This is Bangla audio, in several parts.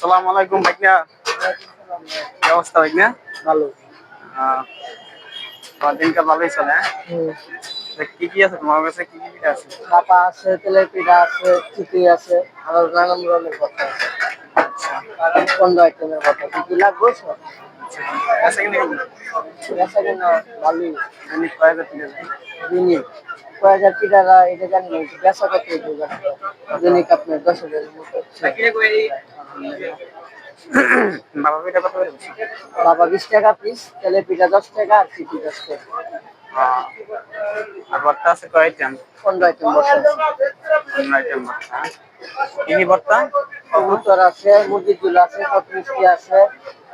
আসসালামু আলাইকুম ভাইয়া। কি অবস্থা ভাইয়া? ভালো। তোমার দিনকাল ভালোই চলে, হ্যাঁ? হুম। কি কি আছে তোমার কাছে, কি কি পিঠা আছে? ভাপা আছে, তেলের পিঠা আছে, চিতই আছে, আরো নানান ধরনের ভর্তা আছে। আচ্ছা 15 আইটেমের ভর্তা। কি কি লাগবে সব? আচ্ছা, বেচা কিনা কেমন? বেচা কিনা ভালোই। দৈনিক কয় হাজার পিঠা যায়? দৈনিক কয় হাজার পিঠারা এটা জানি না, কিন্তু বেচা কত এটা জানি না। দৈনিক আপনার 10,000 এর মতো হচ্ছে। বাবা পিঠা কত করে বেচছো? ভাপা 20 টাকা পিস, তেলের পিঠা 10 টাকা আর চিতই 10 টাকা। আহ, আর ভর্তা আছে কয় আইটেম? 15 আইটেম ভর্তা আছে। 15 আইটেম ভর্তা, হ্যাঁ? কি কি ভর্তা? কবুতর আছে, মুরগির ঝোল আছে, টক মিষ্টি আছে,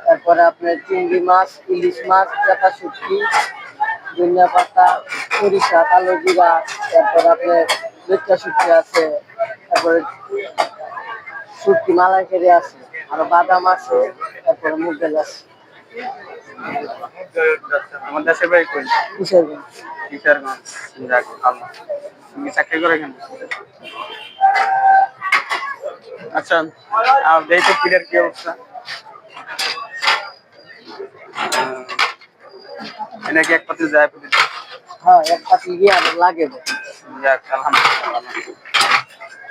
তারপরে আপনার চিংড়ি মাছ, ইলিশ মাছ, চাপা শুটকি, ধনিয়া পাতা, সরিষা, কালো জিরা, তারপরে আপনার লইট্টা শুটকি আছে, তারপরে শুটকি মালাইকারি আছে, আর বাদাম আছে, তারপরে মুগ ডাল আছে। আমার দেশের বাড়ি কই? কিশোরগঞ্জ। কিশোরগঞ্জ। যাক ভালো। তুমি চাকরি করে কেন? আচ্ছা, আর দেখো পিঠার কি অবস্থা? এটা কি এক পাতে যায় প্রতিদিন? হ্যাঁ, এক পাতিল গিয়ে আবার লাগে না। যাক আলহামদুলিল্লাহ ভালো।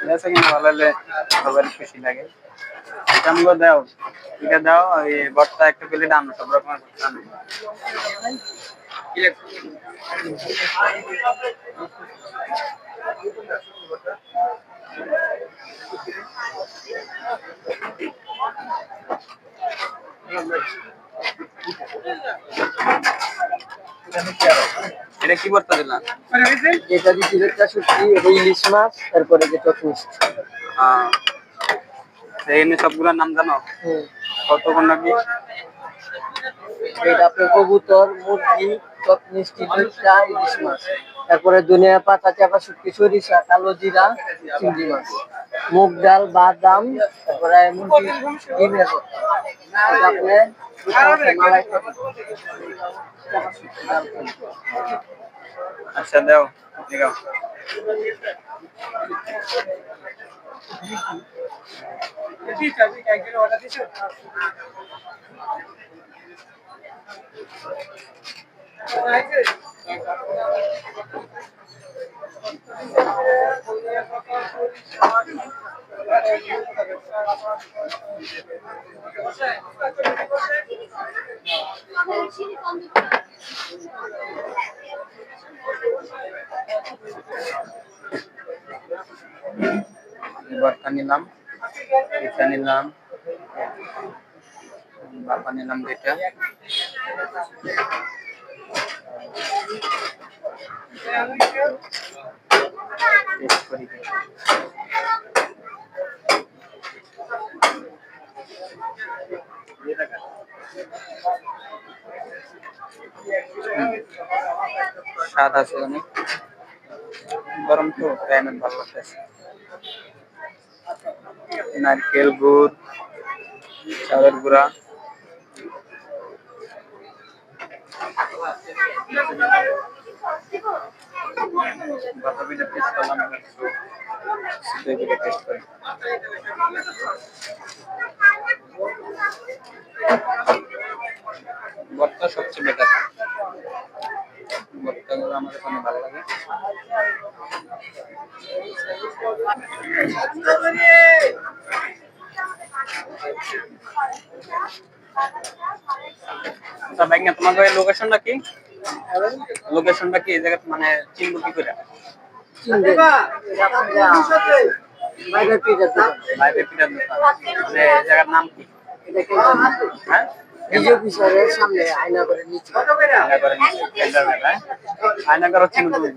বেচা কিনা ভালো হলে সবারই খুশি লাগে। এটা আমাকে দাও, এটা দাও, ওই ভর্তা একটা প্লেট আনো, সব রকমের ভর্তা আনো। কি লাগবে? এটা কি ভর্তা দিলাম? যেটা দিচ্ছি লইট্টা শুটকি, এটা ইলিশ মাছ, তারপরে যে টক মিষ্টি। আহ, এই এমনি সবগুলোর নাম জানো? হুম। কত কোন নাকি? এটা আপনার কবুতর, মুরগি, টক মিষ্টি, লইট্টা, ইলিশ মাছ, তারপরে ধনিয়া পাতা, চাপা শুটকি, সরিষা, কালো জিরা, চিংড়ি মাছ, মুগ ডাল, বাদাম, তারপরে মুরগি ডিমের ভর্তা। এটা আপনার মালাই করি। চাপা শুটকি, ডাল করি। আচ্ছা দাও, দেখাও। ভর্তা নিলাম, এটা নিলাম, বাবা নিলাম দুইটা। টেস্ট করি। স্বাদ আছে অনেক, গরম তো তাই না, ভালো লাগতেছে। নারকেল গুড়, চালের গুঁড়া, বাতাবিটা টেস্ট করলাম, সিদ্ধইটা টেস্ট করি। ভর্তা সবচেয়ে বেটার, ভর্তাগুলো আমার কাছে অনেক ভালো লাগে। আচ্ছা ভাই, তোমাদের লোকেশনটা কি? লোকেশনটা কি এই জায়গা, মানে চিনবো কি করে? চিনবেন? এটা আপনার বাইরের পিঠার দোকান। লাইভে পিঠার দোকান, মানে এই জায়গার নাম কি? এটা কে জানে? হ্যাঁ, ডিজে অফিসারের সামনে আয়নাঘরের নিচে। আয়নাগরের নিচে, কেন্দ্রার, হ্যাঁ? আয়নাগর হচ্ছে তুমি?